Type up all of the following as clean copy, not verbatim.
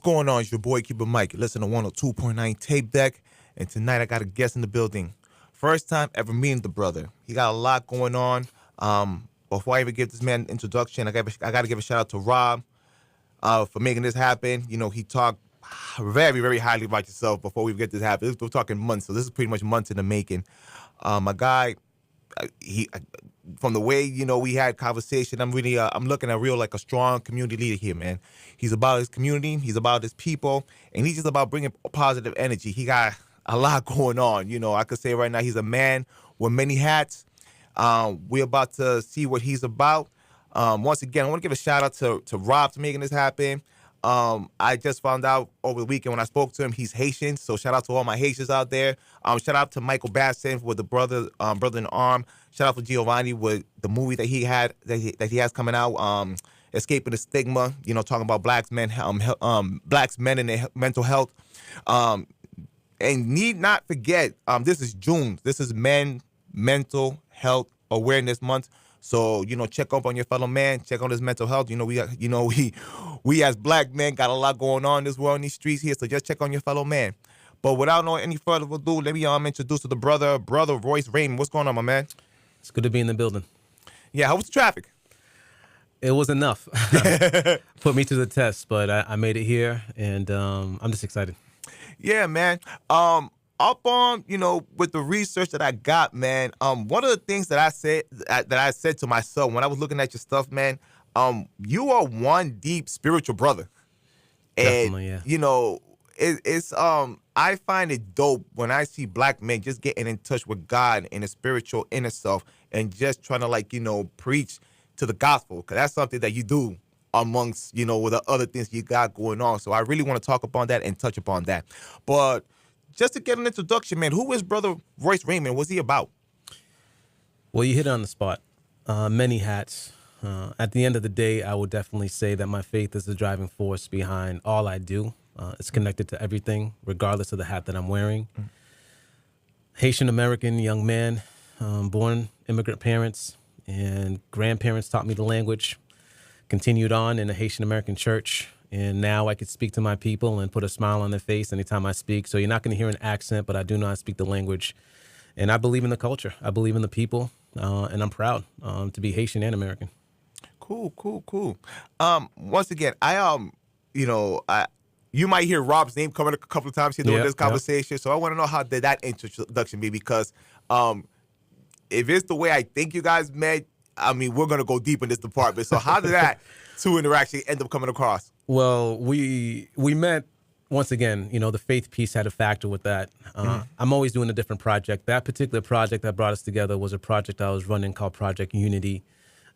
going on? It's your boy Cuban Mic. Listen to 102.9 Tape Deck. And tonight I got a guest in the building. First time ever meeting the brother. He got a lot going on. Before I even give this man an introduction, I got to give a shout out to Rob for making this happen. You know, he talked very, very highly about yourself before we get this happen. We're talking months, so this is pretty much months in the making. My guy, from the way, you know, we had conversation, I'm looking at real like a strong community leader here, man. He's about his community, he's about his people, and he's just about bringing positive energy. He got a lot going on. You know, I could say right now he's a man with many hats. We're about to see what he's about. Once again, I want to give a shout out to Rob for making this happen. I just found out over the weekend when I spoke to him, he's Haitian. So shout out to all my Haitians out there. Shout out to Michael Basson with the brother in Arm. Shout out to Giovanni with the movie that he has coming out, Escaping the Stigma. You know, talking about blacks men and their mental health. And need not forget, this is June. This is Mental Health Awareness Month. So, you know, check up on your fellow man. Check on his mental health. You know, we as black men got a lot going on in this world, in these streets here. So just check on your fellow man. But without no any further ado, let me introduce to the brother Royce Raymond. What's going on, my man? It's good to be in the building. Yeah, how was the traffic? It was enough. Put me to the test, but I made it here, and I'm just excited. Yeah, man. Up on, you know, with the research that I got, man, one of the things that I said to myself when I was looking at your stuff, man, you are one deep spiritual brother. Definitely, and, yeah. You know, it's I find it dope when I see black men just getting in touch with God and the spiritual inner self and just trying to, like, you know, preach to the gospel, because that's something that you do amongst, you know, with the other things you got going on. So I really want to talk upon that and touch upon that. But just to get an introduction, man, who is Brother Royce Raymond? What's he about? Well, you hit it on the spot. Many hats. At the end of the day, I would definitely say that my faith is the driving force behind all I do. It's connected to everything, regardless of the hat that I'm wearing. Haitian-American young man, born immigrant parents, and grandparents taught me the language. Continued on in a Haitian-American church. And now I could speak to my people and put a smile on their face anytime I speak. So you're not going to hear an accent, but I do know I speak the language. And I believe in the culture. I believe in the people. And I'm proud to be Haitian and American. Cool. Once again, you might hear Rob's name coming a couple of times here during this conversation. Yep. So I want to know, how did that introduction be? Because if it's the way I think you guys met, I mean, we're going to go deep in this department. So how did that two interactions end up coming across? Well, we met, once again, you know, the faith piece had a factor with that. I'm always doing a different project. That particular project that brought us together was a project I was running called Project Unity.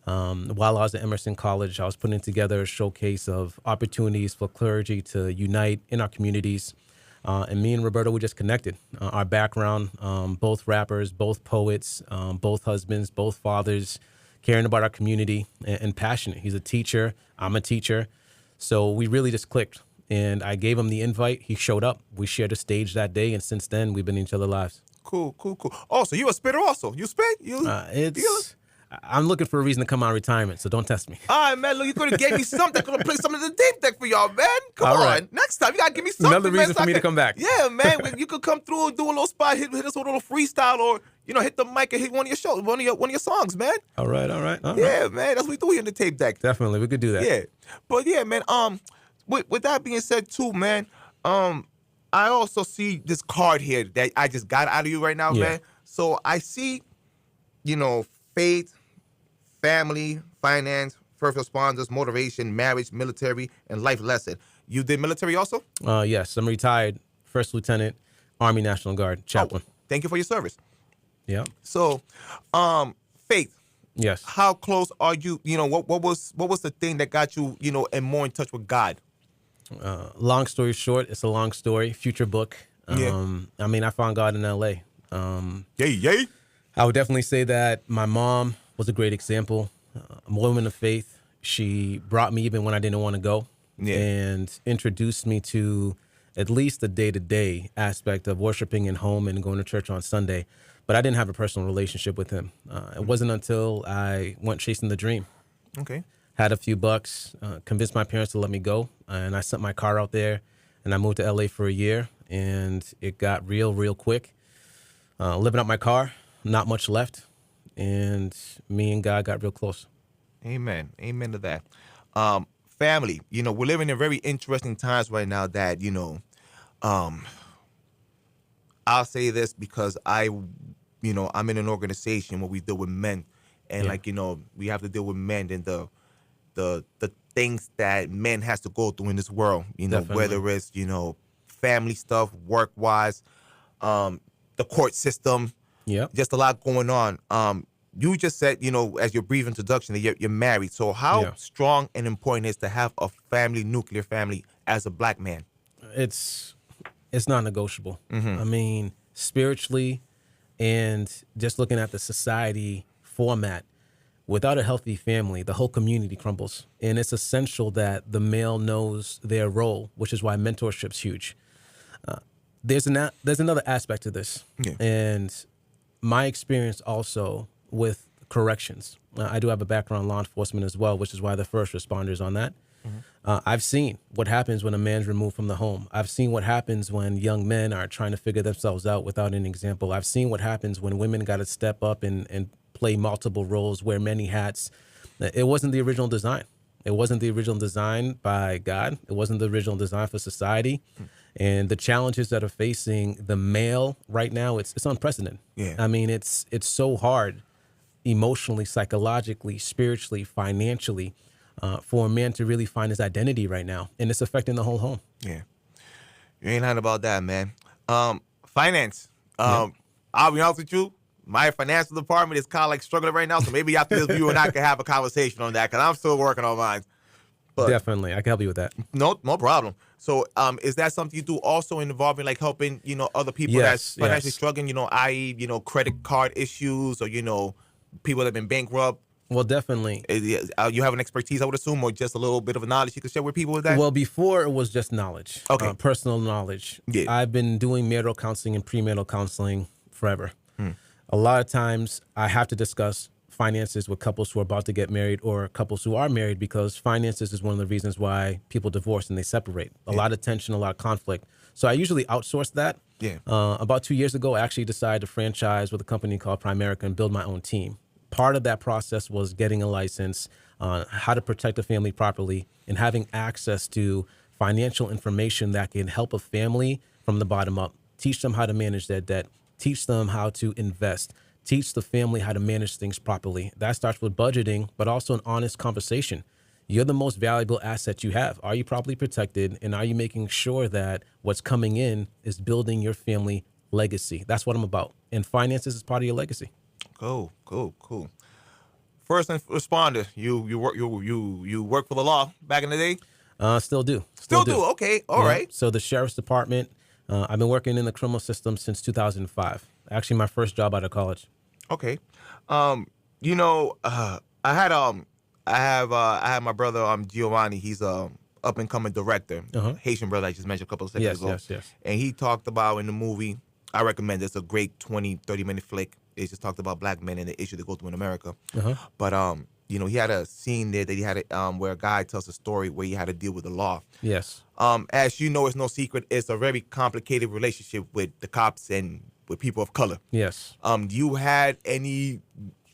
While I was at Emerson College, I was putting together a showcase of opportunities for clergy to unite in our communities. And me and Roberto, we just connected. Our background, both rappers, both poets, both husbands, both fathers, caring about our community and passionate. He's a teacher. I'm a teacher. So we really just clicked, and I gave him the invite. He showed up. We shared a stage that day, and since then, we've been in each other's lives. Cool. Oh, so you a spitter also? You spit? I'm looking for a reason to come out of retirement, so don't test me. All right, man. Look, you could have gave me something. Could have played some of the tape deck for y'all, man. Come All on. right. Next time, you got to give me something, Another reason for me to come back. Yeah, man. You could come through and do a little spot, hit us with a little freestyle, or, you know, hit the mic and hit one of your shows, one of your songs, man. All right. Yeah, man. That's what we do here in the tape deck. Definitely. We could do that. Yeah. But, yeah, man, with that being said, too, man, I also see this card here that I just got out of you right now, man. So I see, you know, faith, family, finance, first responders, motivation, marriage, military, and life lesson. You did military also? Yes. I'm retired First Lieutenant, Army National Guard, chaplain. Oh, thank you for your service. Yeah. So, faith. Yes. How close are you? You know, what was the thing that got you, you know, and more in touch with God? Long story short, it's a long story. Future book. I mean, I found God in L.A. Yay. I would definitely say that my mom was a great example. A woman of faith. She brought me even when I didn't want to go, and introduced me to at least the day-to-day aspect of worshiping in home and going to church on Sunday. But I didn't have a personal relationship with him. It wasn't until I went chasing the dream. Okay. had a few bucks, convinced my parents to let me go, and I sent my car out there, and I moved to LA for a year, and it got real quick. Living out my car, not much left, and me and God got real close. Amen. Amen to that. Family, we're living in very interesting times right now that, um, I'll say this because I'm in an organization where we deal with men, and Yeah. we have to deal with men and the things that men has to go through in this world, Definitely. whether it's, family stuff, work wise, the court system, Yep. just a lot going on. You just said, as your brief introduction, that you're married. So how Yeah. strong and important is to have a family, nuclear family, as a black man? It's it's non-negotiable. I mean, spiritually and just looking at the society format, without a healthy family, the whole community crumbles. And it's essential that the male knows their role, which is why mentorship's huge. There's another aspect to this, Yeah. and my experience also with corrections. I do have a background in law enforcement as well, which is why the first responders on that. I've seen what happens when a man's removed from the home. I've seen what happens when young men are trying to figure themselves out without an example. I've seen what happens when women got to step up and play multiple roles, wear many hats. It wasn't the original design. It wasn't the original design by God. It wasn't the original design for society. And the challenges that are facing the male right now, it's unprecedented. Yeah. I mean, it's so hard emotionally, psychologically, spiritually, financially, for a man to really find his identity right now, and it's affecting the whole home. Yeah. You ain't lying about that, man. Finance. Yep. I'll be honest with you. My financial department is kind of like struggling right now, so maybe after this, you and I can have a conversation on that because I'm still working on mine. But Definitely, I can help you with that. no problem. So, is that something you do also involving like helping, other people that's Yes, financially yes. struggling, i.e., credit card issues or, people that have been bankrupt? Well, definitely. You have an expertise, I would assume, or just a little bit of a knowledge you can share with people with that? Well, before it was just knowledge, Okay. personal knowledge. Yeah. I've been doing marital counseling and premarital counseling forever. Hmm. A lot of times I have to discuss finances with couples who are about to get married or couples who are married because finances is one of the reasons why people divorce and they separate. A lot of tension, a lot of conflict. So I usually outsource that. Yeah. About 2 years ago, I actually decided to franchise with a company called Primerica and build my own team. Part of that process was getting a license on how to protect a family properly and having access to financial information that can help a family from the bottom up, teach them how to manage their debt, teach them how to invest, teach the family how to manage things properly. That starts with budgeting, but also an honest conversation. You're the most valuable asset you have. Are you properly protected? And are you making sure that what's coming in is building your family legacy? That's what I'm about. And finances is part of your legacy. Cool. First responder. You work for the law back in the day? Still do. Still do. Okay. All Yeah. right. So the sheriff's department, I've been working in the criminal system since 2005. Actually, my first job out of college. Okay. I had my brother Giovanni. He's up and coming director, Uh-huh. Haitian brother I just mentioned a couple of seconds Yes, ago. yes. And he talked about in the movie, I recommend it's a great 20-30 minute flick. It just talked about black men and the issue they go through in America. Uh-huh. But he had a scene there that he had where a guy tells a story where he had to deal with the law. Yes. As you know, it's no secret, it's a very complicated relationship with the cops and with people of color. Yes. You had any,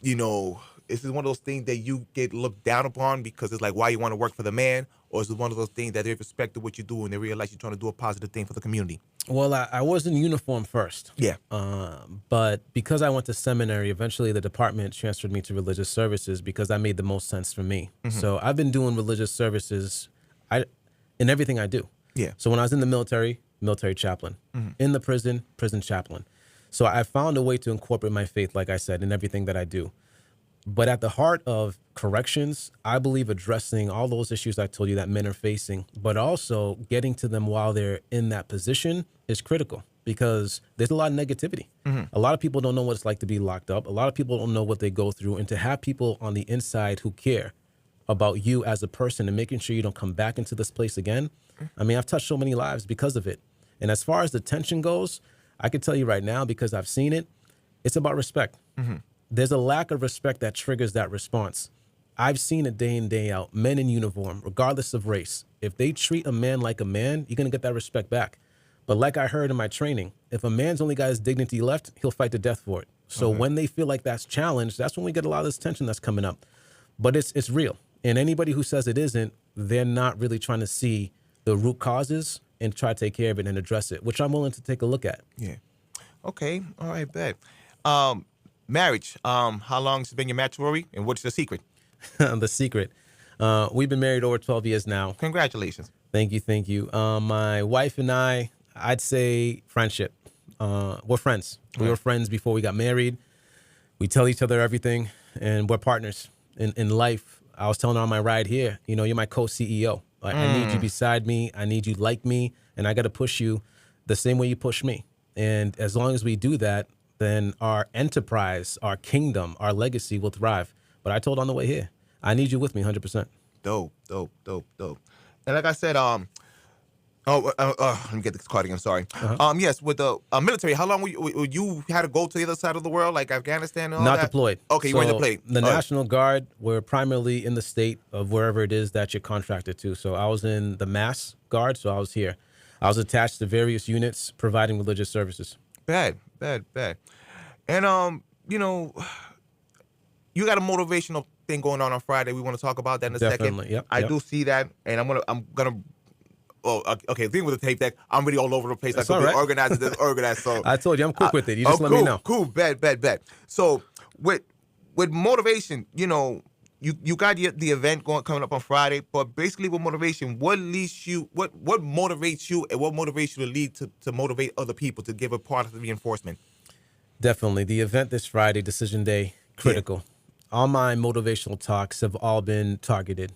is this one of those things that you get looked down upon because it's like why you want to work for the man? Or is it one of those things that they respect what you do and they realize you're trying to do a positive thing for the community? Well, I was in uniform first. Yeah. But because I went to seminary, eventually the department transferred me to religious services because that made the most sense for me. Mm-hmm. So I've been doing religious services in everything I do. Yeah. So when I was in the military chaplain. Mm-hmm. In the prison chaplain. So I found a way to incorporate my faith, like I said, in everything that I do. But at the heart of corrections, I believe addressing all those issues I told you that men are facing, but also getting to them while they're in that position is critical because there's a lot of negativity. Mm-hmm. A lot of people don't know what it's like to be locked up. A lot of people don't know what they go through. And to have people on the inside who care about you as a person and making sure you don't come back into this place again. I mean, I've touched so many lives because of it. And as far as the tension goes, I can tell you right now, because I've seen it, it's about respect. Mm-hmm. There's a lack of respect that triggers that response. I've seen it day in, day out. Men in uniform, regardless of race. If they treat a man like a man, you're going to get that respect back. But like I heard in my training, if a man's only got his dignity left, he'll fight to death for it. So when they feel like that's challenged, that's when we get a lot of this tension that's coming up. But it's real. And anybody who says it isn't, they're not really trying to see the root causes and try to take care of it and address it, which I'm willing to take a look at. Yeah. Okay. All right. Bet. Marriage. How long has it been your matrimony, and what's the secret? The secret. We've been married over 12 years now. Congratulations. Thank you. Thank you. My wife and I'd say friendship. We're friends. We were friends before we got married. We tell each other everything, and we're partners in life. I was telling her on my ride here, you're my co-CEO. I need you beside me. I need you like me, and I got to push you the same way you push me. And as long as we do that, then our enterprise, our kingdom, our legacy will thrive. But I told her on the way here, I need you with me 100%. Dope. And like I said, let me get this card again. I'm sorry. Yes, with the military, how long were you had to go to the other side of the world, like Afghanistan and all Not that? deployed. Okay, you weren't deployed. The National Guard, we're primarily in the state of wherever it is that you're contracted to. So I was in the Mass Guard, so I was here. I was attached to various units providing religious services. Bad. And you got a motivational thing going on Friday. We want to talk about that in a Definitely. second. Yep. I do see that, and I'm gonna. Oh, okay. The thing with the tape deck, I'm really all over the place. That's I could all be right. organized. So I told you, I'm quick with it. You just let cool, me know. Cool. Bet. So with motivation, you got the event coming up on Friday, but basically with motivation, what motivates you, and what motivates you to lead to motivate other people to give a positive reinforcement? Definitely. The event this Friday, Decision Day, critical. Yeah. All my motivational talks have all been targeted.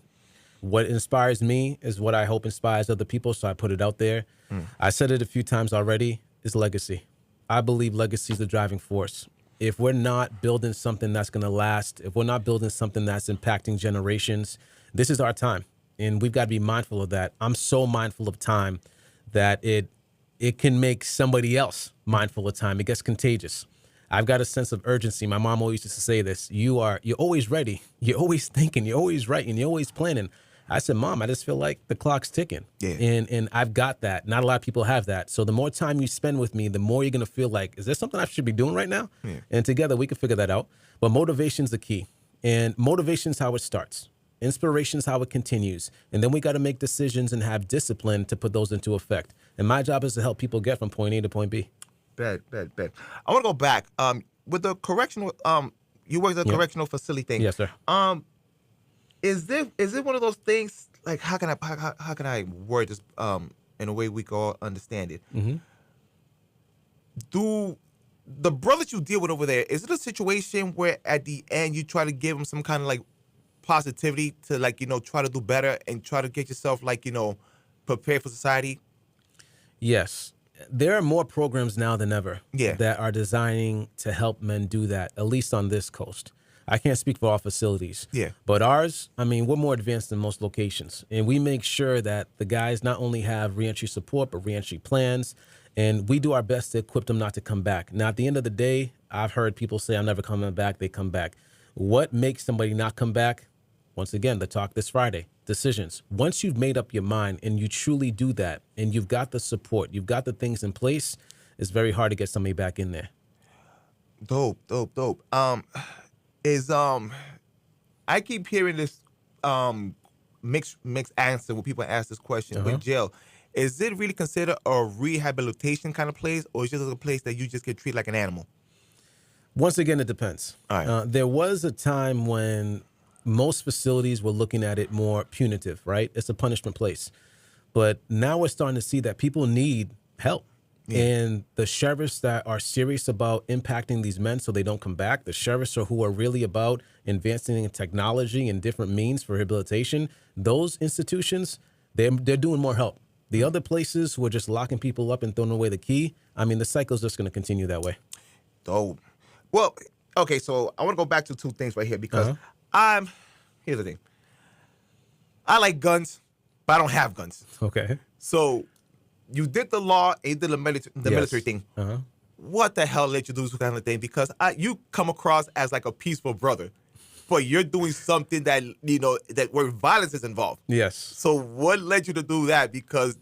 What inspires me is what I hope inspires other people, so I put it out there. I said it a few times already, is legacy. I believe legacy is the driving force. If we're not building something that's going to last, if we're not building something that's impacting generations, this is our time, and we've got to be mindful of that. I'm so mindful of time that it can make somebody else mindful of time. It gets contagious. I've got a sense of urgency. My mom always used to say this, you're always ready. You're always thinking, you're always writing, you're always planning. I said, Mom, I just feel like the clock's ticking. Yeah. And I've got that. Not a lot of people have that. So the more time you spend with me, the more you're going to feel like, is there something I should be doing right now? Yeah. And together we can figure that out. But motivation's the key. And motivation's how it starts. Inspiration's how it continues. And then we got to make decisions and have discipline to put those into effect. And my job is to help people get from point A to point B. Bet. I want to go back. With the correctional, you work at a correctional facility thing. Yes, sir. Is it one of those things, like, how can I word this in a way we can all understand it? Mm-hmm. Do the brothers you deal with over there, is it a situation where at the end you try to give them some kind of like positivity to, like, try to do better and try to get yourself, like, prepared for society? Yes. There are more programs now than ever that are designing to help men do that, at least on this coast. I can't speak for all facilities. Yeah. But ours, we're more advanced than most locations. And we make sure that the guys not only have reentry support, but reentry plans. And we do our best to equip them not to come back. Now, at the end of the day, I've heard people say, I'm never coming back. They come back. What makes somebody not come back? Once again, the talk this Friday, decisions. Once you've made up your mind and you truly do that, and you've got the support, you've got the things in place, it's very hard to get somebody back in there. Dope. I keep hearing this mixed answer when people ask this question with jail. Is it really considered a rehabilitation kind of place, or is it just a place that you just get treated like an animal? Once again, it depends. All right. There was a time when most facilities were looking at it more punitive, right? It's a punishment place. But now we're starting to see that people need help. Yeah. And the sheriffs that are serious about impacting these men so they don't come back, the sheriffs who are really about advancing in technology and different means for rehabilitation, those institutions, they're doing more help. The other places who are just locking people up and throwing away the key, the cycle's just going to continue that way. Dope. Well, okay, so I want to go back to two things right here because here's the thing. I like guns, but I don't have guns. Okay. So you did the law and you did the military thing. What the hell let you do this kind of thing? Because you come across as like a peaceful brother. but you're doing something that that where violence is involved. Yes. So what led you to do that? Because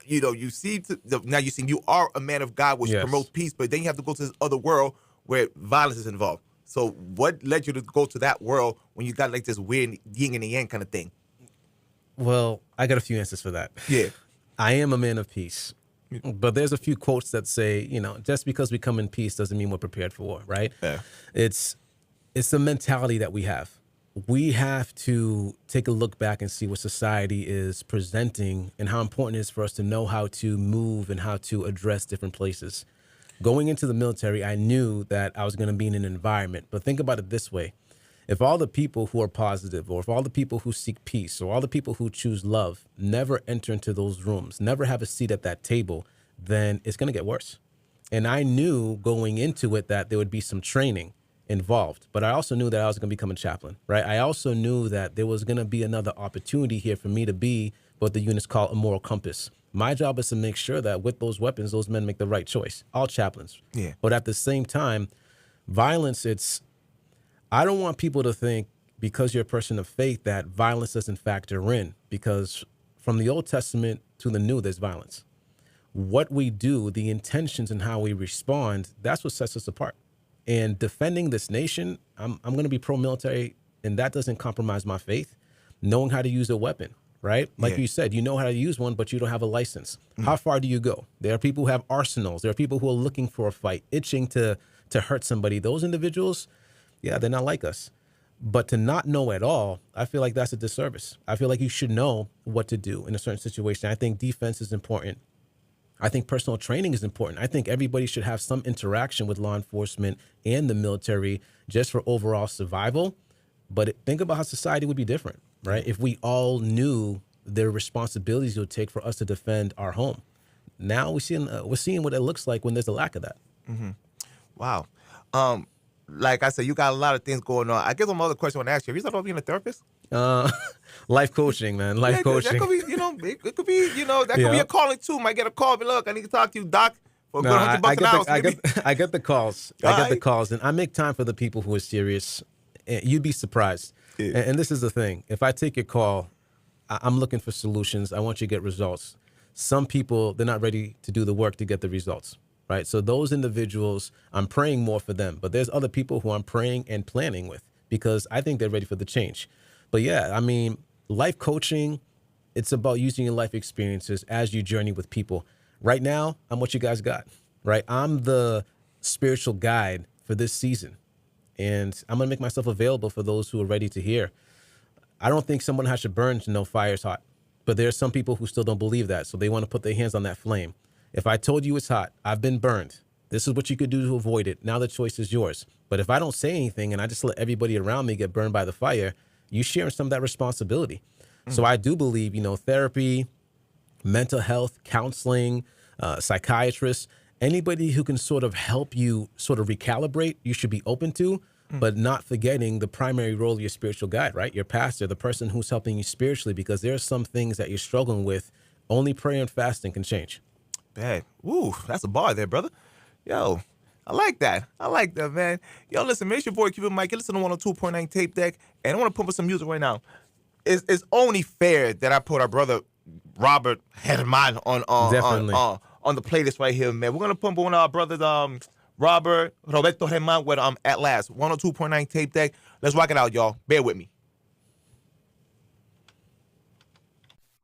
you see now you are a man of God, which Yes. promotes peace, but then you have to go to this other world where violence is involved. So what led you to go to that world when you got like this weird yin and yang kind of thing? Well, I got a few answers for that. Yeah. I am a man of peace. But there's a few quotes that say, just because we come in peace doesn't mean we're prepared for war, right? Yeah. It's the mentality that we have. We have to take a look back and see what society is presenting and how important it is for us to know how to move and how to address different places. Going into the military, I knew that I was going to be in an environment. But think about it this way. If all the people who are positive, or if all the people who seek peace, or all the people who choose love never enter into those rooms, never have a seat at that table, then it's going to get worse. And I knew going into it that there would be some training involved, but I also knew that I was going to become a chaplain, right? I also knew that there was going to be another opportunity here for me to be what the units call a moral compass. My job is to make sure that with those weapons, those men make the right choice, all chaplains. Yeah. But at the same time, violence, I don't want people to think because you're a person of faith that violence doesn't factor in, because from the Old Testament to the New, there's violence. What we do, the intentions and how we respond, that's what sets us apart. And defending this nation, I'm going to be pro-military, and that doesn't compromise my faith. Knowing how to use a weapon, right? Like you said, you know how to use one, but you don't have a license. How far do you go? There are people who have arsenals. There are people who are looking for a fight, itching to hurt somebody. Those individuals, yeah, they're not like us. But to not know at all, I feel like that's a disservice. I feel like you should know what to do in a certain situation. I think defense is important. I think personal training is important. I think everybody should have some interaction with law enforcement and the military just for overall survival. But think about how society would be different, right? If we all knew the responsibilities it would take for us to defend our home. Now we're seeing what it looks like when there's a lack of that. Mm-hmm. Wow. Like I said, you got a lot of things going on. I guess one other question I want to ask you. Have you thought about being a therapist? Life coaching, man. Life coaching. That could be, it could be, that could be a calling too. Might get a call, but look, I need to talk to you, Doc, for a good $100 an hour. I get the calls. The calls, and I make time for the people who are serious. You'd be surprised. Yeah. And this is the thing. If I take your call, I'm looking for solutions. I want you to get results. Some people, they're not ready to do the work to get the results, right? So those individuals, I'm praying more for them. But there's other people who I'm praying and planning with because I think they're ready for the change. But yeah, I mean, life coaching, it's about using your life experiences as you journey with people. Right now, I'm what you guys got, right? I'm the spiritual guide for this season. And I'm going to make myself available for those who are ready to hear. I don't think someone has to burn to know fire is hot. But there are some people who still don't believe that. So they want to put their hands on that flame. If I told you it's hot, I've been burned. This is what you could do to avoid it. Now the choice is yours. But if I don't say anything and I just let everybody around me get burned by the fire, you sharing some of that responsibility. So I do believe, therapy, mental health, counseling, psychiatrists, anybody who can sort of help you sort of recalibrate, you should be open to, but not forgetting the primary role of your spiritual guide, right? Your pastor, the person who's helping you spiritually, because there are some things that you're struggling with. Only prayer and fasting can change. Bad. Ooh, that's a bar there, brother. Yo, I like that. Man. Yo, listen, man, it's your boy Cuban Mic. You listen to 102.9 Tape Deck, and I want to pump up some music right now. It's only fair that I put our brother Robert Herman on the playlist right here, man. We're gonna pump one of our brothers, Roberto Herman, with At Last, 102.9 Tape Deck. Let's rock it out, y'all. Bear with me.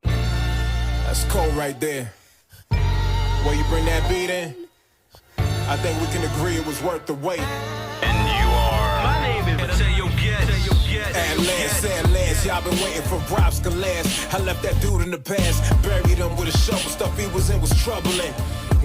That's cold right there. Where you bring that beat in, I think we can agree it was worth the wait. And you are. My name is Mateo Guess. At last, y'all been waiting for props to last. I left that dude in the past, buried him with a shovel. Stuff he was in was troubling.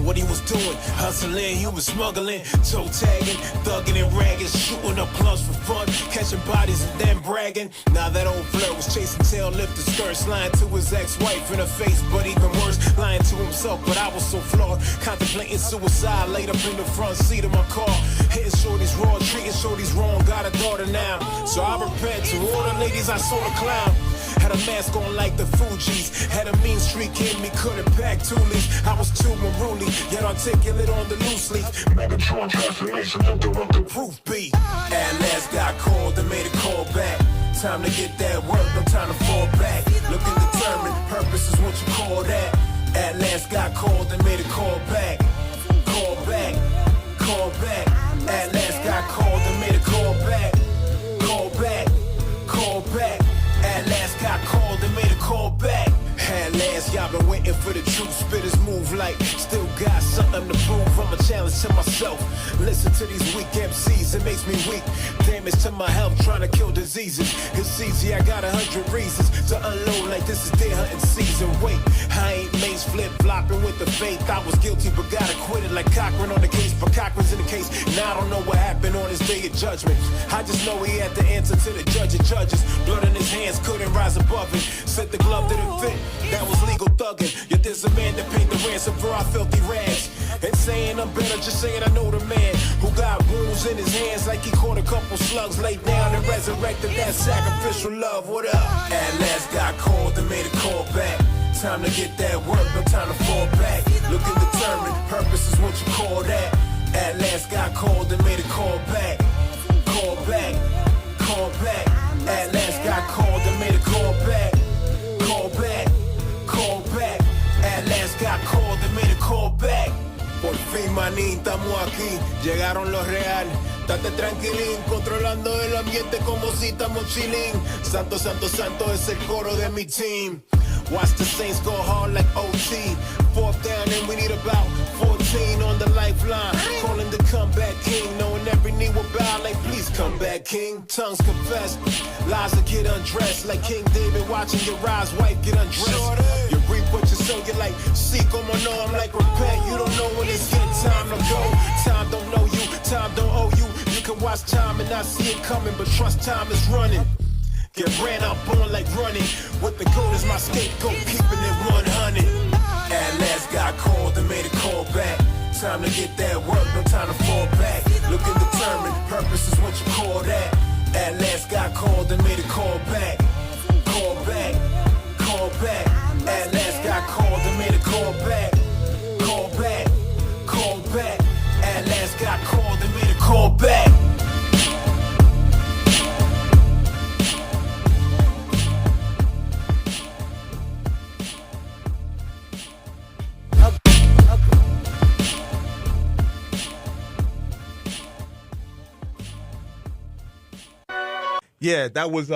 What he was doing, hustling, he was smuggling, toe tagging, thugging and ragging, shooting up clubs for fun, catching bodies and then bragging. Now that old flirt was chasing tail lifted skirts, lying to his ex-wife in her face, but even worse, lying to himself. But I was so flawed, contemplating suicide, laid up in the front seat of my car, hitting shorties raw, treating shorties wrong. Got a daughter now, so I repent to all the ladies I saw the clown. Had a mask on like the Fugees. Had a mean streak in me, couldn't pack two leaves. I was too unruly, yet articulate on the loose leaf. Megatron transformation, interrupt the proof beat. At last got called and made a call back. Time to get that work, no time to fall back. Looking determined, purpose is what you call that. At last got called and made a call back. Call back, call back. At last got called and made a call back. Call back, call back. At last got called and made a call back. At last, y'all been waiting for the truth. Spitters move like still got something to prove. I'm a challenge to myself. Listen to these weak MCs, it makes me weak. Damage to my health, trying to kill diseases. It's easy, I got 100 reasons to unload like this is deer hunting season. Wait, I ain't mace flip-flopping with the faith. I was guilty but got acquitted like Cochran on the case. But Cochran's in the case. Now I don't know what happened on his day of judgment. I just know he had to answer to the judge of judges. Blood in his hands, couldn't rise above it. Said the glove didn't fit. That was legal thugging. Yet there's a man that paid the ransom for our filthy rags. And saying I'm better, just saying I know the man who got wounds in his hands like he caught a couple slugs, laid down and resurrected that sacrificial love. What up? At last got called and made a call back. Time to get that work, no time to fall back. Looking determined, purpose is what you call that. At last got called and made a call back. Call back, call back. At last got called and made a call back. Call back, call back. At last got called and made a call back. Por fin, manín, estamos aquí. Llegaron los real. Date tranquilín, controlando el ambiente como si estamos chilling. Santo, santo, santo es el coro de mi team. Watch the Saints go hard like OT. Fourth down and we need about 14 on the lifeline. Calling the comeback king, knowing every knee will bow like please come back king. Tongues confess, lies will get undressed like King David watching your rise wife get undressed. You reap what you sow, you're like, see como no, I'm like repent. You don't know when it's your time to go. Time don't know you, time don't owe you. You can watch time and not see it coming, but trust time is running. Get ran up on like running. With the goal as my scapegoat, keeping it 100. At last got called and made a call back. Time to get that work, no time to fall back. Looking determined, purpose is what you call that. At last got called and made a call back. Call back, call back. At last got called and made a call back. Call back, call back. At last got called and made a call back. Yeah, that was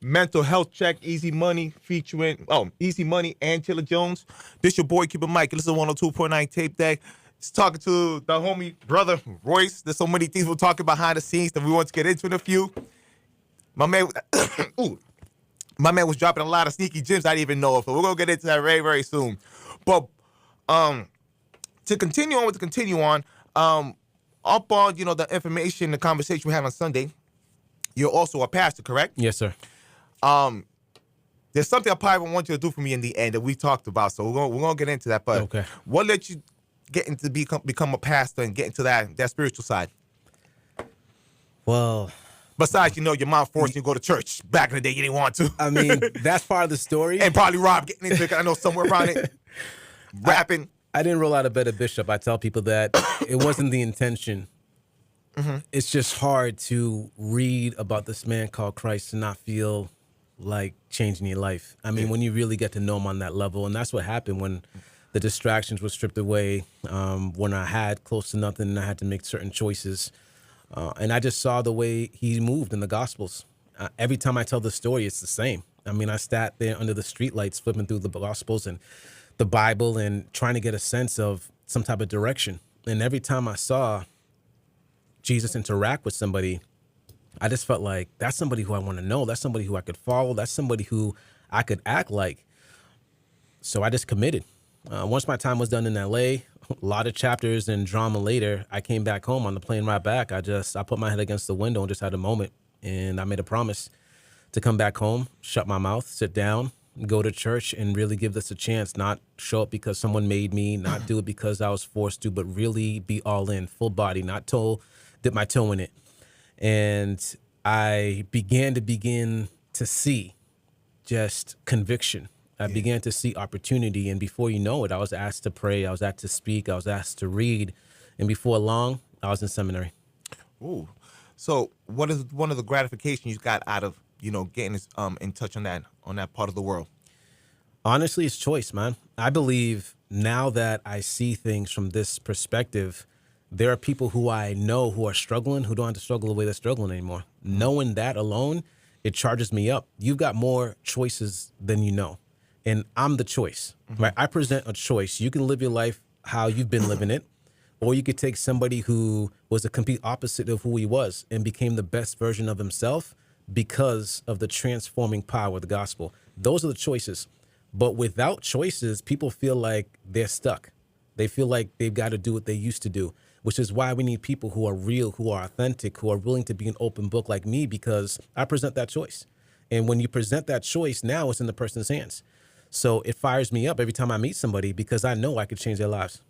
Mental Health Check, Easy Money featuring Easy Money and Chilla Jones. This your boy Cuban Mic. Listen to 102.9 Tape Deck. Just talking to the homie brother Royce. There's so many things we'll talk behind the scenes that we want to get into in a few. My man, my man was dropping a lot of sneaky gems I didn't even know of. So we're gonna get into that very, very soon. But to continue on, up on the information, the conversation we had on Sunday. You're also a pastor, correct? Yes, sir. There's something I probably want you to do for me in the end that we talked about, so we're gonna get into that. But okay. What led you get into become a pastor and get into that spiritual side? Well, besides, your mom forced you to go to church back in the day, you didn't want to. I mean, that's part of the story. And probably Rob getting into it. I know somewhere around it, rapping. I didn't roll out of bed a bishop. I tell people that it wasn't the intention. Mm-hmm. It's just hard to read about this man called Christ and not feel like changing your life. I mean, when you really get to know him on that level, and that's what happened when the distractions were stripped away, when I had close to nothing and I had to make certain choices. And I just saw the way he moved in the Gospels. Every time I tell the story, it's the same. I mean, I sat there under the streetlights flipping through the Gospels and the Bible and trying to get a sense of some type of direction. And every time I saw Jesus interact with somebody, I just felt like that's somebody who I want to know. That's somebody who I could follow. That's somebody who I could act like. So I just committed. Once my time was done in LA, a lot of chapters and drama later, I came back home on the plane ride back. I put my head against the window and just had a moment. And I made a promise to come back home, shut my mouth, sit down, go to church and really give this a chance, not show up because someone made me, not do it because I was forced to, but really be all in, full body, not dip my toe in it. And I began to see just conviction. I began to see opportunity. And before you know it, I was asked to pray. I was asked to speak. I was asked to read. And before long, I was in seminary. Ooh. So, what is one of the gratifications you got out of getting this, in touch on that part of the world? Honestly, it's choice, man. I believe now that I see things from this perspective, there are people who I know who are struggling who don't have to struggle the way they're struggling anymore. Knowing that alone, it charges me up. You've got more choices than you know. And I'm the choice, right? I present a choice. You can live your life how you've been living it, or you could take somebody who was a complete opposite of who he was and became the best version of himself because of the transforming power of the gospel. Those are the choices. But without choices, people feel like they're stuck. They feel like they've got to do what they used to do, which is why we need people who are real, who are authentic, who are willing to be an open book like me, because I present that choice. And when you present that choice, now it's in the person's hands. So it fires me up every time I meet somebody because I know I could change their lives.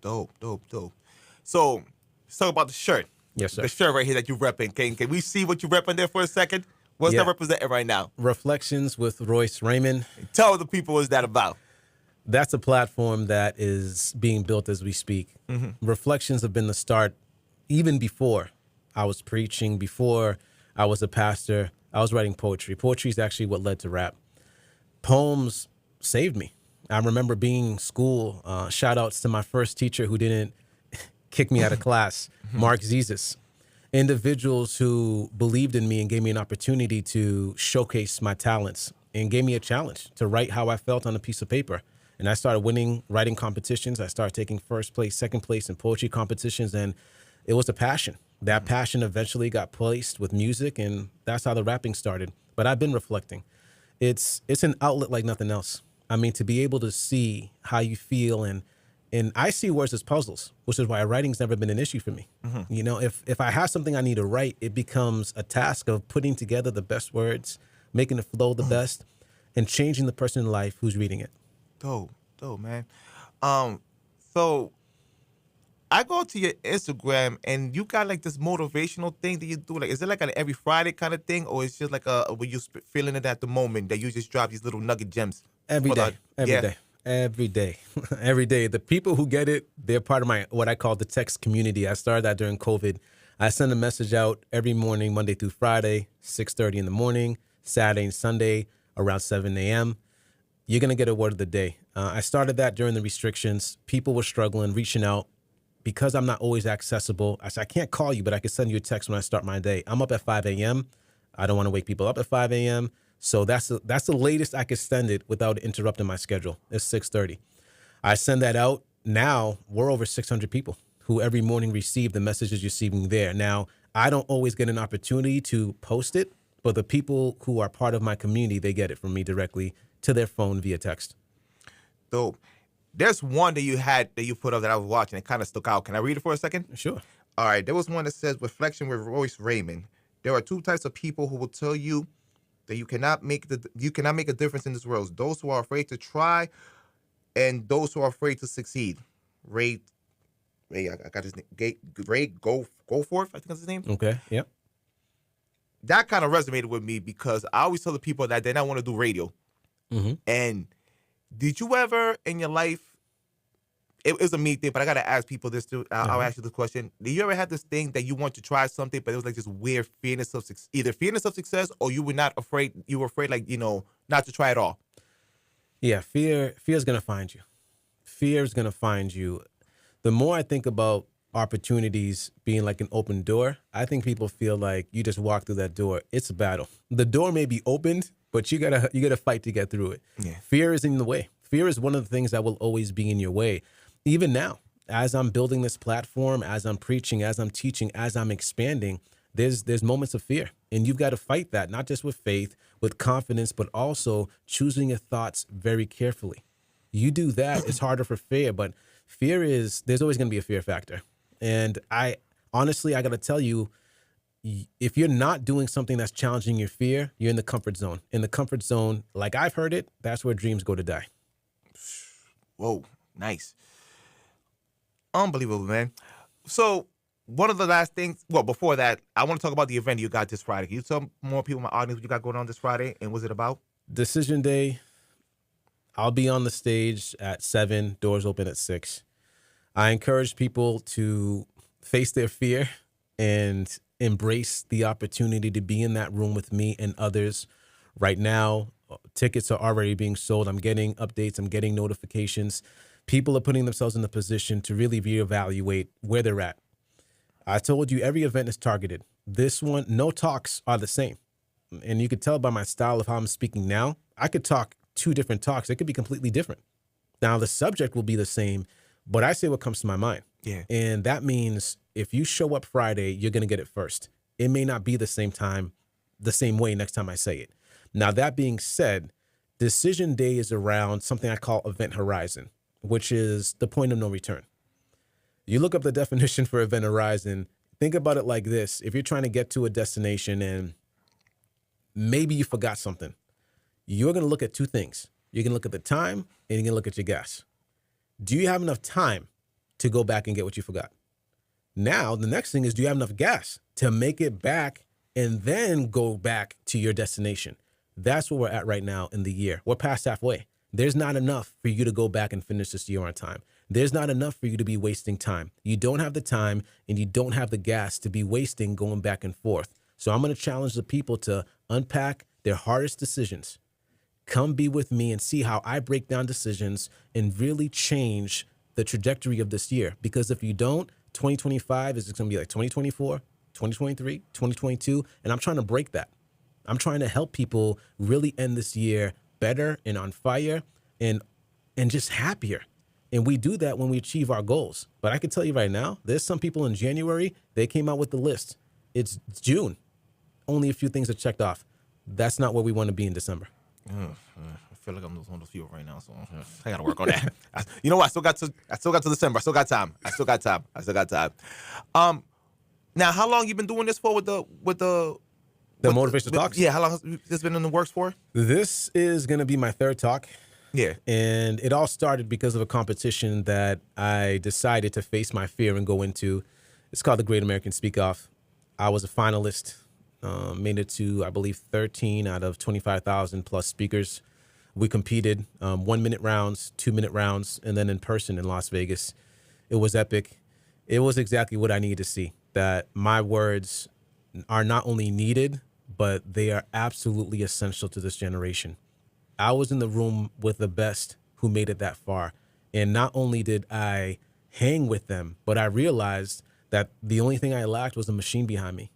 Dope. So, let's talk about the shirt. Yes, sir. The shirt right here that you're repping. Can we see what you're repping there for a second? What's Yeah. that representing right now? Reflections with Royce Raymond. Tell the people what's that about. That's a platform that is being built as we speak. Reflections have been the start, even before I was preaching, before I was a pastor. I was writing poetry. Poetry is actually what led to rap. Poems saved me. I remember being in school. Shout outs to my first teacher who didn't kick me out of class, Mark Zizis. Individuals who believed in me and gave me an opportunity to showcase my talents and gave me a challenge to write how I felt on a piece of paper. And I started winning writing competitions. I started taking first place, second place in poetry competitions. And it was a passion. That passion eventually got placed with music, and that's how the rapping started. But I've been reflecting. It's an outlet like nothing else. I mean, to be able to see how you feel, and I see words as puzzles, which is why writing's never been an issue for me. You know, if I have something I need to write, it becomes a task of putting together the best words, making it flow the best, and changing the person in life who's reading it. Dope, man. So I go to your Instagram and you got like this motivational thing that you do. Like, is it like an every Friday kind of thing, or it's just like when you feeling it at the moment that you just drop these little nugget gems Every for day, the- every yeah. day, every day, every day. The people who get it, they're part of my, what I call the text community. I started that during COVID. I send a message out every morning, Monday through Friday, 6:30 in the morning, Saturday and Sunday around 7 a.m. You're going to get a word of the day. I started that during the restrictions. People were struggling, reaching out. Because I'm not always accessible, I said, I can't call you, but I can send you a text when I start my day. I'm up at 5 a.m. I don't want to wake people up at 5 a.m. So that's the latest I could send it without interrupting my schedule. It's 6:30. I send that out. Now we're over 600 people who every morning receive the messages you're receiving there. Now, I don't always get an opportunity to post it, but the people who are part of my community, they get it from me directly to their phone via text. Dope. There's one that you put up that I was watching. It kind of stuck out. Can I read it for a second? Sure. All right. There was one that says reflection with Royce Raymond. There are two types of people who will tell you that you cannot make a difference in this world. Those who are afraid to try, and those who are afraid to succeed. Ray, I got his name. Ray Goforth, I think that's his name. Okay. Yep. That kind of resonated with me because I always tell the people that they don't want to do radio. And did you ever in your life, it was a me thing, but I got to ask people this too. I'll ask you this question. Did you ever have this thing that you want to try something, but it was like this weird fearness of either fearness of success, or you were afraid like, not to try at all? Yeah, fear is going to find you. Fear is going to find you. The more I think about opportunities being like an open door, I think people feel like you just walk through that door. It's a battle. The door may be opened, but you gotta fight to get through it. Yeah. Fear is in the way. Fear is one of the things that will always be in your way. Even now, as I'm building this platform, as I'm preaching, as I'm teaching, as I'm expanding, there's moments of fear. And you've got to fight that, not just with faith, with confidence, but also choosing your thoughts very carefully. You do that, it's harder for fear, but there's always going to be a fear factor. And I got to tell you, if you're not doing something that's challenging your fear, you're in the comfort zone. In the comfort zone, like I've heard it, that's where dreams go to die. Whoa, nice. Unbelievable, man. So one of the last things, well, before that, I want to talk about the event you got this Friday. Can you tell more people in my audience what you got going on this Friday and what's it about? Decision Day, I'll be on the stage at 7, doors open at 6. I encourage people to face their fear and embrace the opportunity to be in that room with me and others. Right now, tickets are already being sold. I'm getting updates. I'm getting notifications. People are putting themselves in the position to really reevaluate where they're at. I told you every event is targeted. This one, no talks are the same. And you could tell by my style of how I'm speaking now, I could talk 2 different talks. It could be completely different. Now, the subject will be the same, but I say what comes to my mind. Yeah. And that means if you show up Friday, you're going to get it first. It may not be the same time, the same way next time I say it. Now, that being said, decision day is around something I call event horizon, which is the point of no return. You look up the definition for event horizon, think about it like this. If you're trying to get to a destination and maybe you forgot something, you're going to look at 2 things. You're going to look at the time and you're going to look at your gas. Do you have enough time to go back and get what you forgot? Now, the next thing is, do you have enough gas to make it back and then go back to your destination? That's where we're at right now in the year. We're past halfway. There's not enough for you to go back and finish this year on time. There's not enough for you to be wasting time. You don't have the time and you don't have the gas to be wasting going back and forth. So I'm going to challenge the people to unpack their hardest decisions. Come be with me and see how I break down decisions and really change the trajectory of this year. Because if you don't, 2025 is going to be like 2024, 2023, 2022. And I'm trying to break that. I'm trying to help people really end this year better and on fire and just happier. And we do that when we achieve our goals. But I can tell you right now, there's some people in January, they came out with the list. It's June. Only a few things are checked off. That's not where we want to be in December. I feel like I'm one of those people right now, so I gotta work on that. You know what? I still got to December. I still got time. Now, how long you been doing this for with the Motivational talks? Yeah, how long has this been in the works for? This is going to be my 3rd talk. Yeah. And it all started because of a competition that I decided to face my fear and go into. It's called the Great American Speak Off. I was a finalist, made it to, I believe, 13 out of 25,000 plus speakers. We competed 1-minute rounds, 2-minute rounds, and then in person in Las Vegas. It was epic. It was exactly what I needed to see, that my words are not only needed, but they are absolutely essential to this generation. I was in the room with the best who made it that far. And not only did I hang with them, but I realized that the only thing I lacked was a machine behind me.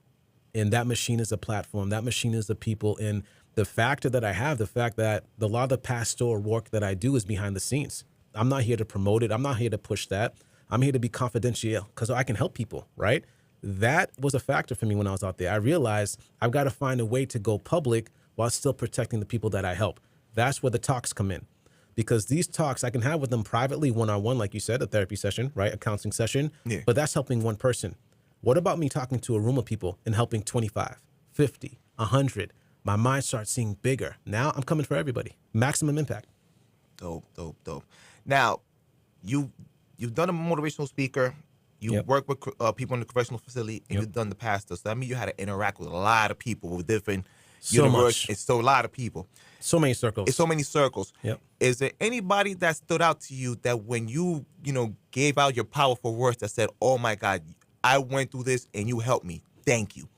And that machine is a platform. That machine is the people. And the factor that I have, the fact that a lot of the pastoral work that I do is behind the scenes. I'm not here to promote it. I'm not here to push that. I'm here to be confidential because I can help people, right? That was a factor for me when I was out there. I realized I've got to find a way to go public while still protecting the people that I help. That's where the talks come in. Because these talks I can have with them privately, one-on-one, like you said, a therapy session, right? A counseling session. Yeah. But that's helping one person. What about me talking to a room of people and helping 25, 50, 100? My mind starts seeing bigger. Now I'm coming for everybody. Maximum impact. Dope. Now, you've done a motivational speaker. You work with people in the correctional facility, and you've done the pastor. So that means you had to interact with a lot of people with different universe. It's so a lot of people. So many circles. It's so many circles. Yep. Is there anybody that stood out to you that when you gave out your powerful words that said, "Oh my God, I went through this and you helped me. Thank you."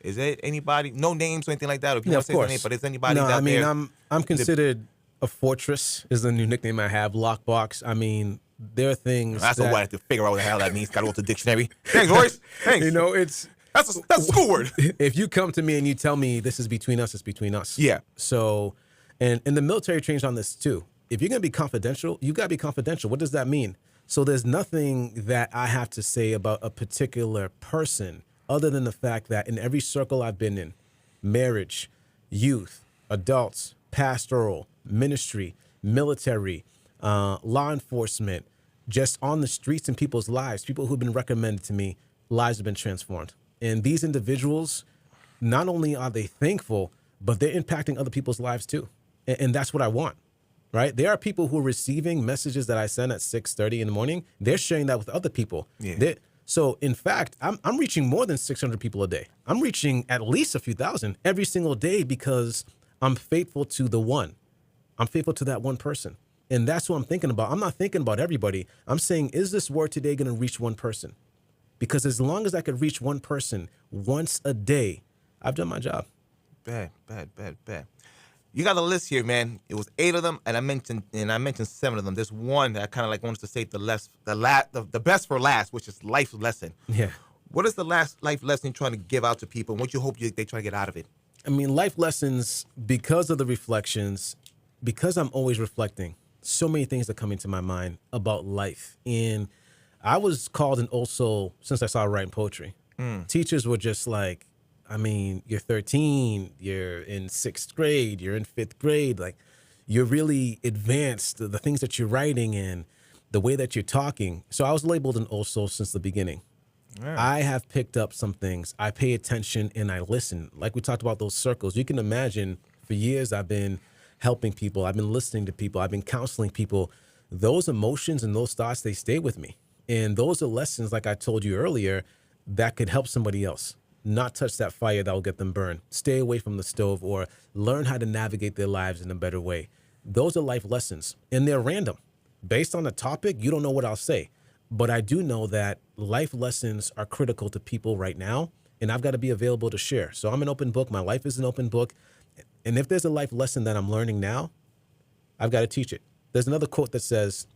Is there anybody? No names or anything like that. If you want to say the name, but is anybody? No, out there? I'm considered a fortress. Is the new nickname I have. Lockbox. I mean, there are things. That's what I have to figure out what the hell that means. Got to go to the dictionary. Thanks, Royce. Thanks. That's a school word. If you come to me and you tell me this is between us, it's between us. Yeah. So, and the military trains on this too. If you're gonna be confidential, you gotta be confidential. What does that mean? So there's nothing that I have to say about a particular person other than the fact that in every circle I've been in, marriage, youth, adults, pastoral, ministry, military, law enforcement, just on the streets and people's lives, people who've been recommended to me, lives have been transformed. And these individuals, not only are they thankful, but they're impacting other people's lives too. And that's what I want, right? There are people who are receiving messages that I send at 6:30 in the morning. They're sharing that with other people. Yeah. So in fact, I'm reaching more than 600 people a day. I'm reaching at least a few thousand every single day because I'm faithful to the one. I'm faithful to that one person. And that's what I'm thinking about. I'm not thinking about everybody. I'm saying, is this word today going to reach one person? Because as long as I could reach one person once a day, I've done my job. Bad. You got a list here, man. It was 8 of them, and I mentioned 7 of them. There's one that I kind of like wanted to save the best for last, which is life lesson. Yeah. What is the last life lesson you're trying to give out to people, and what you hope they try to get out of it? I mean, life lessons, because of the reflections, because I'm always reflecting, so many things that come into my mind about life. And I was called an old soul since I started writing poetry. Teachers were just like, I mean, you're 13, you're in 6th grade, you're in 5th grade. Like, you're really advanced, the things that you're writing and the way that you're talking. So I was labeled an old soul since the beginning. Yeah. I have picked up some things. I pay attention and I listen. Like we talked about those circles. You can imagine for years I've been helping people. I've been listening to people. I've been counseling people. Those emotions and those thoughts, they stay with me. And those are lessons, like I told you earlier, that could help somebody else. Not touch that fire that will get them burned. Stay away from the stove, or learn how to navigate their lives in a better way. Those are life lessons, and they're random. Based on the topic, you don't know what I'll say. But I do know that life lessons are critical to people right now, and I've got to be available to share. So I'm an open book. My life is an open book. And if there's a life lesson that I'm learning now, I've got to teach it. There's another quote that says,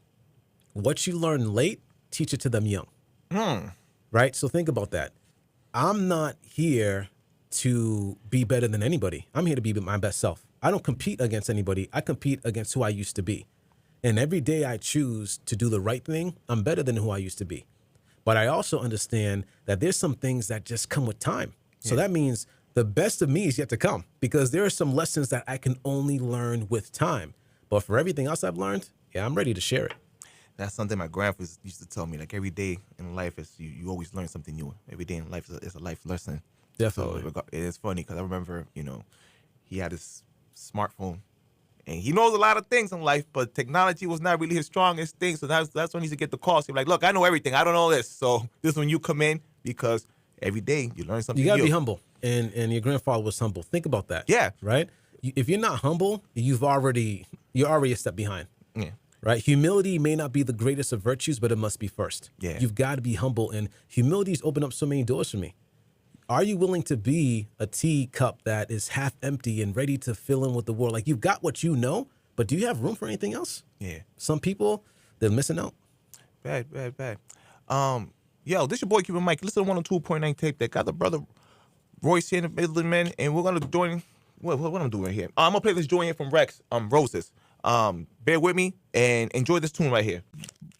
what you learn late, teach it to them young. Right? So think about that. I'm not here to be better than anybody. I'm here to be my best self. I don't compete against anybody. I compete against who I used to be. And every day I choose to do the right thing, I'm better than who I used to be. But I also understand that there's some things that just come with time. So that means the best of me is yet to come, because there are some lessons that I can only learn with time. But for everything else I've learned, I'm ready to share it. That's something my grandpa used to tell me. Like, every day in life is you always learn something new. Every day in life is a life lesson. Definitely. So it is funny because I remember, he had his smartphone, and he knows a lot of things in life, but technology was not really his strongest thing. So that's when he used to get the calls. He'd be like, look, I know everything. I don't know this. So this is when you come in, because every day you learn something new. You got to be humble. And your grandfather was humble. Think about that. Yeah. Right? If you're not humble, you're already a step behind. Yeah. Right? Humility may not be the greatest of virtues, but it must be first. Yeah. You've got to be humble, and humility's opened up so many doors for me. Are you willing to be a teacup that is half empty and ready to fill in with the world? Like, you've got what you know, but do you have room for anything else? Yeah. Some people, they're missing out. Bad. Yo, this your boy Cuban Mic. Listen to 102.9 tape that got the brother Royce here in the building, man, and we're gonna join. What I'm doing right here? I'm gonna play this joint here from Rex, Roses. Bear with me and enjoy this tune right here.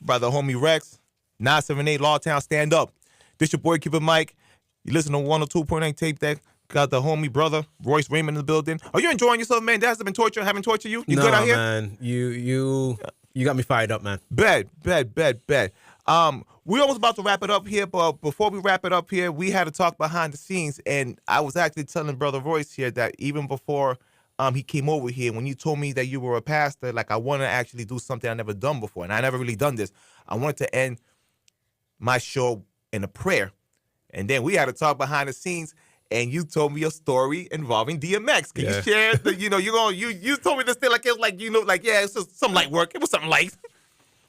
By the homie Rex, 978 Lawtown, stand up. This your boy Cuban Mic. You listen to 102.9 tape deck. Got the homie brother Royce Raymond in the building. Are you enjoying yourself, man? That hasn't been haven't tortured you? You good out here? Man. You got me fired up, man. Bad. We almost about to wrap it up here, but before we wrap it up here, we had to talk behind the scenes, and I was actually telling brother Royce here that even before he came over here, when you told me that you were a pastor, like, I want to actually do something I never done before, and I never really done this. I wanted to end my show in a prayer, and then we had to talk behind the scenes, and you told me a story involving DMX. Can you share the, you told me this thing like it was like, it's just some light work. It was something light.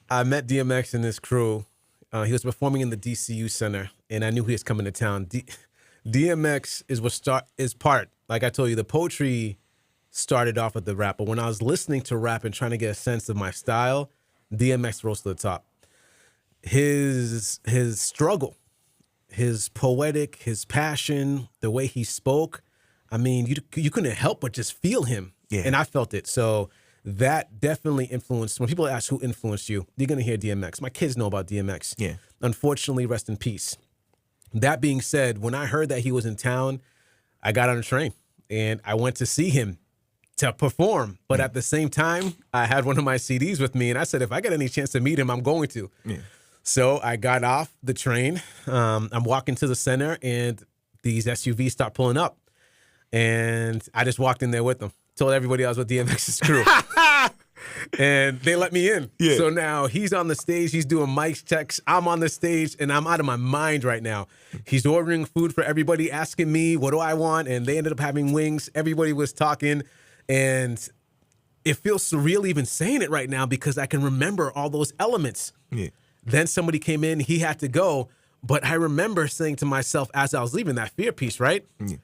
I met DMX and his crew. He was performing in the DCU Center, and I knew he was coming to town. DMX is part. Like I told you, the poetry started off with the rap, but when I was listening to rap and trying to get a sense of my style, DMX rose to the top. His struggle, his poetic, his passion, the way he spoke, I mean, you couldn't help but just feel him. Yeah. And I felt it. So that definitely influenced. When people ask who influenced you, you're going to hear DMX. My kids know about DMX. Yeah. Unfortunately, rest in peace. That being said, when I heard that he was in town, I got on a train and I went to see him to perform. But at the same time, I had one of my CDs with me, and I said, if I get any chance to meet him, I'm going to. Yeah. So I got off the train. I'm walking to the center, and these SUVs start pulling up. And I just walked in there with them. Told everybody I was with DMX's crew. And they let me in. Yeah. So now he's on the stage. He's doing mic checks. I'm on the stage, and I'm out of my mind right now. He's ordering food for everybody, asking me, what do I want? And they ended up having wings. Everybody was talking. And it feels surreal even saying it right now because I can remember all those elements. Yeah. Then somebody came in. He had to go. But I remember saying to myself as I was leaving, that fear piece, right? Yeah.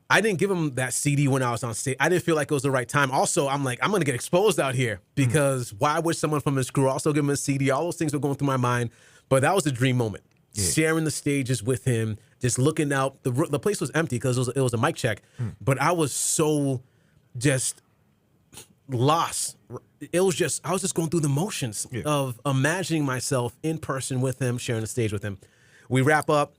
I didn't give him that CD when I was on stage. I didn't feel like it was the right time. Also, I'm like, I'm going to get exposed out here because why would someone from his crew also give him a CD? All those things were going through my mind. But that was a dream moment. Yeah. Sharing the stages with him, just looking out. The place was empty because it was a mic check. But I was so just lost. I was just going through the motions of imagining myself in person with him, sharing the stage with him. We wrap up.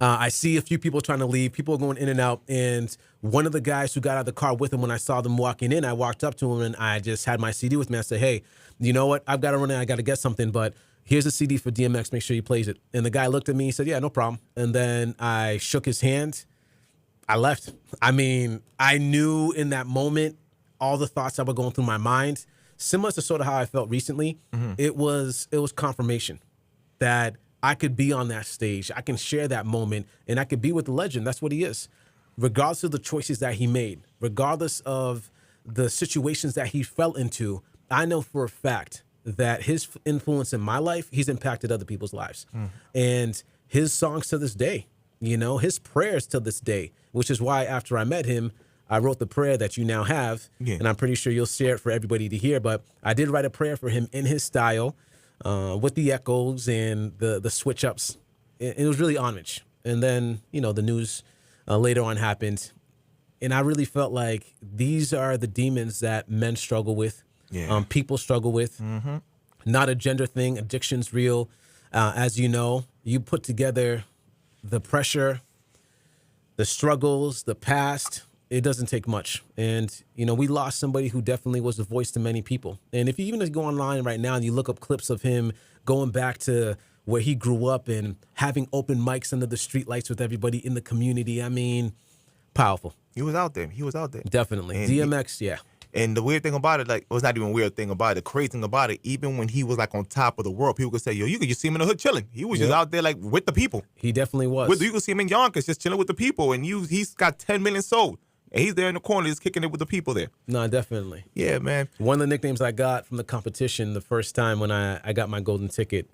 I see a few people trying to leave. People are going in and out. And one of the guys who got out of the car with him, when I saw them walking in, I walked up to him and I just had my CD with me. I said, hey, you know what? I've got to run in. I got to get something, but here's a CD for DMX. Make sure he plays it. And the guy looked at me. He said, yeah, no problem. And then I shook his hand. I left. I mean, I knew in that moment all the thoughts that were going through my mind, similar to sort of how I felt recently. It was confirmation that I could be on that stage. I can share that moment and I could be with the legend. That's what he is. Regardless of the choices that he made, regardless of the situations that he fell into, I know for a fact that his influence in my life, he's impacted other people's lives. And his songs to this day, you know, his prayers to this day, which is why after I met him, I wrote the prayer that you now have. And I'm pretty sure you'll share it for everybody to hear. But I did write a prayer for him in his style, with the echoes and the switch ups. It was really homage. And then, you know, the news later on happened. And I really felt like these are the demons that men struggle with, people struggle with. Not a gender thing. Addiction's real. As you know, you put together the pressure, the struggles, the past. It doesn't take much. And, you know, we lost somebody who definitely was a voice to many people. And if you even go online right now and you look up clips of him going back to where he grew up and having open mics under the streetlights with everybody in the community, I mean, powerful. He was out there. He was out there. Definitely. And DMX, yeah. And the weird thing about it, like, it was not even a weird thing about it. The crazy thing about it, even when he was like on top of the world, people could say, yo, you could just see him in the hood chilling. He was just out there like with the people. He definitely was. You could see him in Yonkers just chilling with the people. And he's got 10 million sold. And he's there in the corner just kicking it with the people there. No, definitely. Yeah, man. One of the nicknames I got from the competition the first time when I got my golden ticket,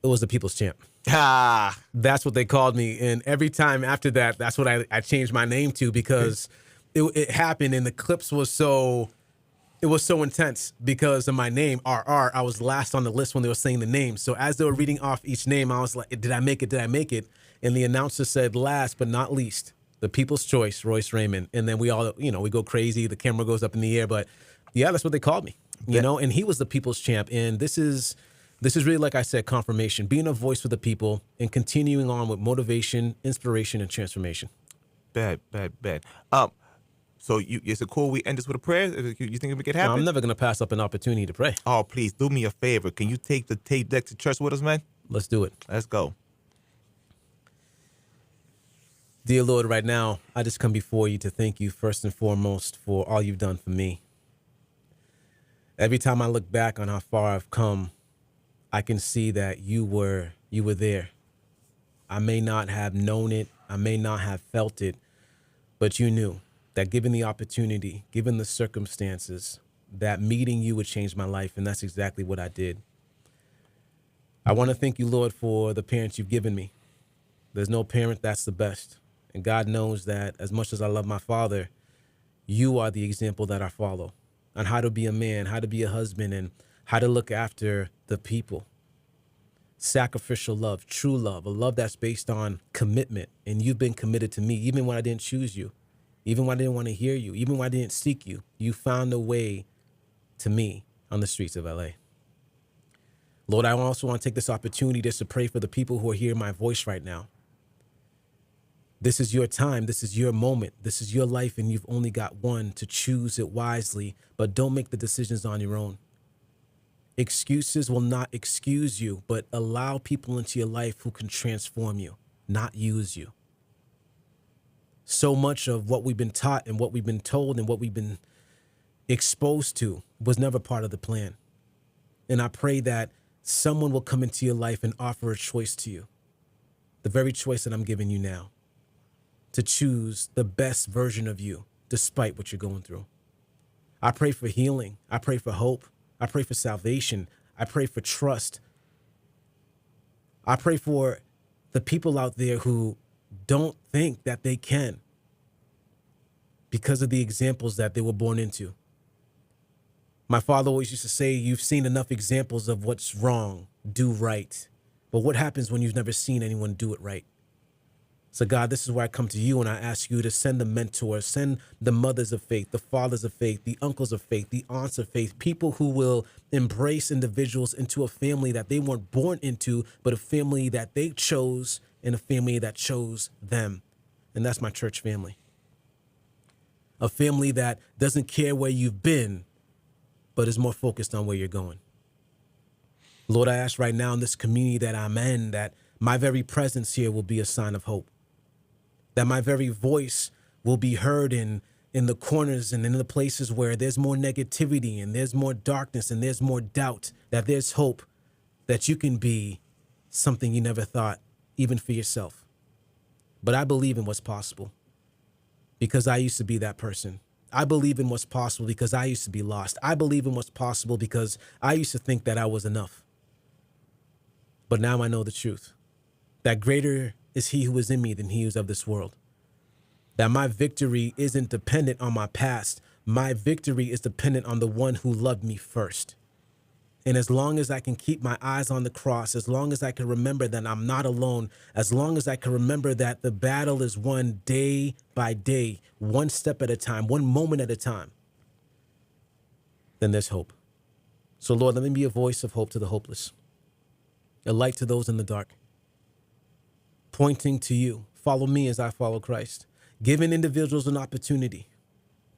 it was the People's Champ. Ah. That's what they called me. And every time after that, that's what I changed my name to because it happened and the clips was so intense because of my name, RR. I was last on the list when they were saying the name. So as they were reading off each name, I was like, did I make it? Did I make it? And the announcer said, last but not least, the People's Choice, Royce Raymond. And then we all, you know, we go crazy. The camera goes up in the air. But yeah, that's what they called me, you know, and he was the People's Champ. And this is really, like I said, confirmation, being a voice for the people and continuing on with motivation, inspiration, and transformation. Bad. So is it cool we end this with a prayer? You think we could happen? No, I'm never going to pass up an opportunity to pray. Oh, please, do me a favor. Can you take the tape deck to church with us, man? Let's do it. Let's go. Dear Lord, right now, I just come before you to thank you first and foremost for all you've done for me. Every time I look back on how far I've come, I can see that you were there. I may not have known it, I may not have felt it, but you knew that given the opportunity, given the circumstances, that meeting you would change my life, and that's exactly what I did. I want to thank you, Lord, for the parents you've given me. There's no parent that's the best. And God knows that as much as I love my father, you are the example that I follow on how to be a man, how to be a husband, and how to look after the people. Sacrificial love, true love, a love that's based on commitment. And you've been committed to me, even when I didn't choose you, even when I didn't want to hear you, even when I didn't seek you. You found a way to me on the streets of LA. Lord, I also want to take this opportunity just to pray for the people who are hearing my voice right now. This is your time. This is your moment. This is your life, and you've only got one. To choose it wisely, but don't make the decisions on your own. Excuses will not excuse you, but allow people into your life who can transform you, not use you. So much of what we've been taught and what we've been told and what we've been exposed to was never part of the plan. And I pray that someone will come into your life and offer a choice to you, the very choice that I'm giving you now, to choose the best version of you despite what you're going through. I pray for healing. I pray for hope. I pray for salvation. I pray for trust. I pray for the people out there who don't think that they can because of the examples that they were born into. My father always used to say, you've seen enough examples of what's wrong, do right. But what happens when you've never seen anyone do it right? So God, this is where I come to you and I ask you to send the mentors, send the mothers of faith, the fathers of faith, the uncles of faith, the aunts of faith, people who will embrace individuals into a family that they weren't born into, but a family that they chose and a family that chose them. And that's my church family. A family that doesn't care where you've been, but is more focused on where you're going. Lord, I ask right now in this community that I'm in, that my very presence here will be a sign of hope. That my very voice will be heard in the corners and in the places where there's more negativity and there's more darkness and there's more doubt, that there's hope, that you can be something you never thought, even for yourself. But I believe in what's possible because I used to be that person. I believe in what's possible because I used to be lost. I believe in what's possible because I used to think that I was enough. But now I know the truth, that greater is he who is in me than he who is of this world. That my victory isn't dependent on my past. My victory is dependent on the one who loved me first. And as long as I can keep my eyes on the cross, as long as I can remember that I'm not alone, as long as I can remember that the battle is won day by day, one step at a time, one moment at a time, then there's hope. So Lord, let me be a voice of hope to the hopeless, a light to those in the dark, pointing to you. Follow me as I follow Christ, giving individuals an opportunity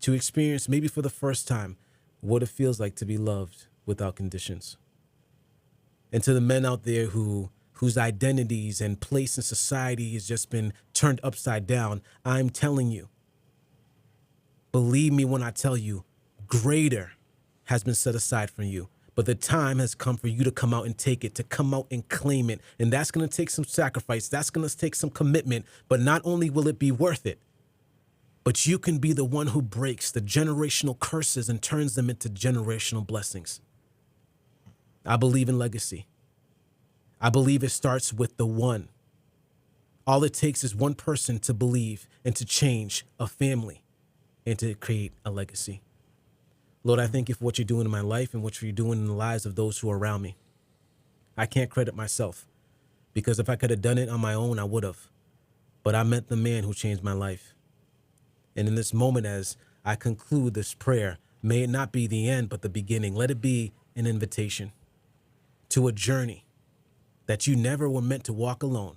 to experience, maybe for the first time, what it feels like to be loved without conditions. And to the men out there whose identities and place in society has just been turned upside down, I'm telling you, believe me when I tell you, greater has been set aside for you. But the time has come for you to come out and take it, to come out and claim it. And that's going to take some sacrifice. That's going to take some commitment. But not only will it be worth it, but you can be the one who breaks the generational curses and turns them into generational blessings. I believe in legacy. I believe it starts with the one. All it takes is one person to believe and to change a family and to create a legacy. Lord, I thank you for what you're doing in my life and what you're doing in the lives of those who are around me. I can't credit myself because if I could have done it on my own, I would have. But I met the man who changed my life. And in this moment, as I conclude this prayer, may it not be the end, but the beginning. Let it be an invitation to a journey that you never were meant to walk alone,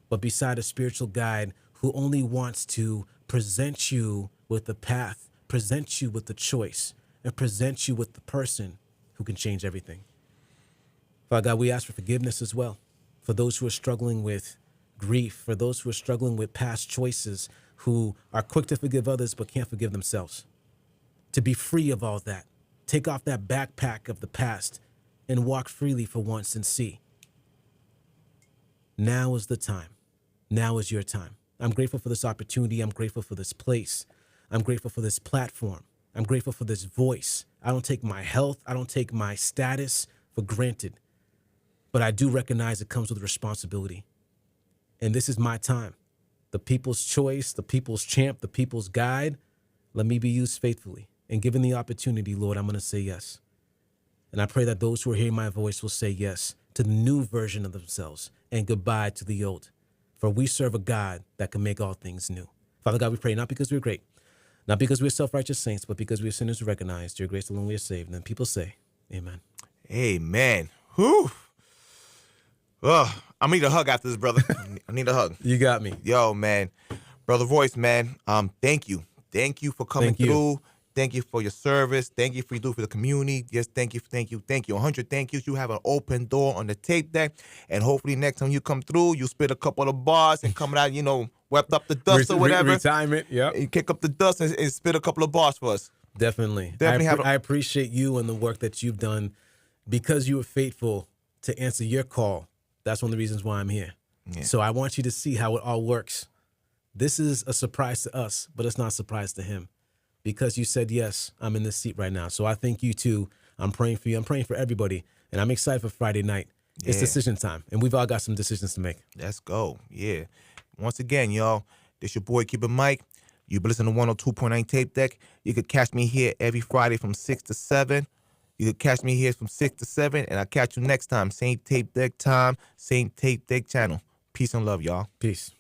but beside a spiritual guide who only wants to present you with the path, present you with the choice, and present you with the person who can change everything. Father God, we ask for forgiveness as well for those who are struggling with grief, for those who are struggling with past choices, who are quick to forgive others but can't forgive themselves. To be free of all that, take off that backpack of the past and walk freely for once and see. Now is the time. Now is your time. I'm grateful for this opportunity. I'm grateful for this place. I'm grateful for this platform. I'm grateful for this voice. I don't take my health, I don't take my status for granted, but I do recognize it comes with responsibility. And this is my time. The people's choice, the people's champ, the people's guide. Let me be used faithfully. And given the opportunity, Lord, I'm going to say yes. And I pray that those who are hearing my voice will say yes to the new version of themselves and goodbye to the old. For we serve a God that can make all things new. Father God, we pray not because we're great, not because we're self-righteous saints, but because we're sinners who recognize your grace alone we are saved. And then people say, amen. Amen. Whew. Oh, I need a hug after this, brother. I need a hug. You got me. Yo, man. Brother Royce, man, thank you. Thank you for coming through. Thank you for your service. Thank you for you do for the community. Yes, thank you. 100 thank yous. You have an open door on the tape deck. And hopefully next time you come through, you spit a couple of bars and coming out, wipe up the dust or whatever. Retirement, yeah. You kick up the dust and spit a couple of bars for us. Definitely. I appreciate you and the work that you've done because you were faithful to answer your call. That's one of the reasons why I'm here. Yeah. So I want you to see how it all works. This is a surprise to us, but it's not a surprise to him. Because you said yes, I'm in this seat right now. So I thank you too. I'm praying for you. I'm praying for everybody. And I'm excited for Friday night. It's Yeah. decision time, and we've all got some decisions to make. Let's go. Yeah. Once again, y'all, this your boy Cuban Mic. You've been listening to 102.9 Tape Deck. You could catch me here every Friday from 6 to 7. You could catch me here from 6 to 7, and I'll catch you next time. Same Tape Deck time, same Tape Deck channel. Peace and love, y'all. Peace.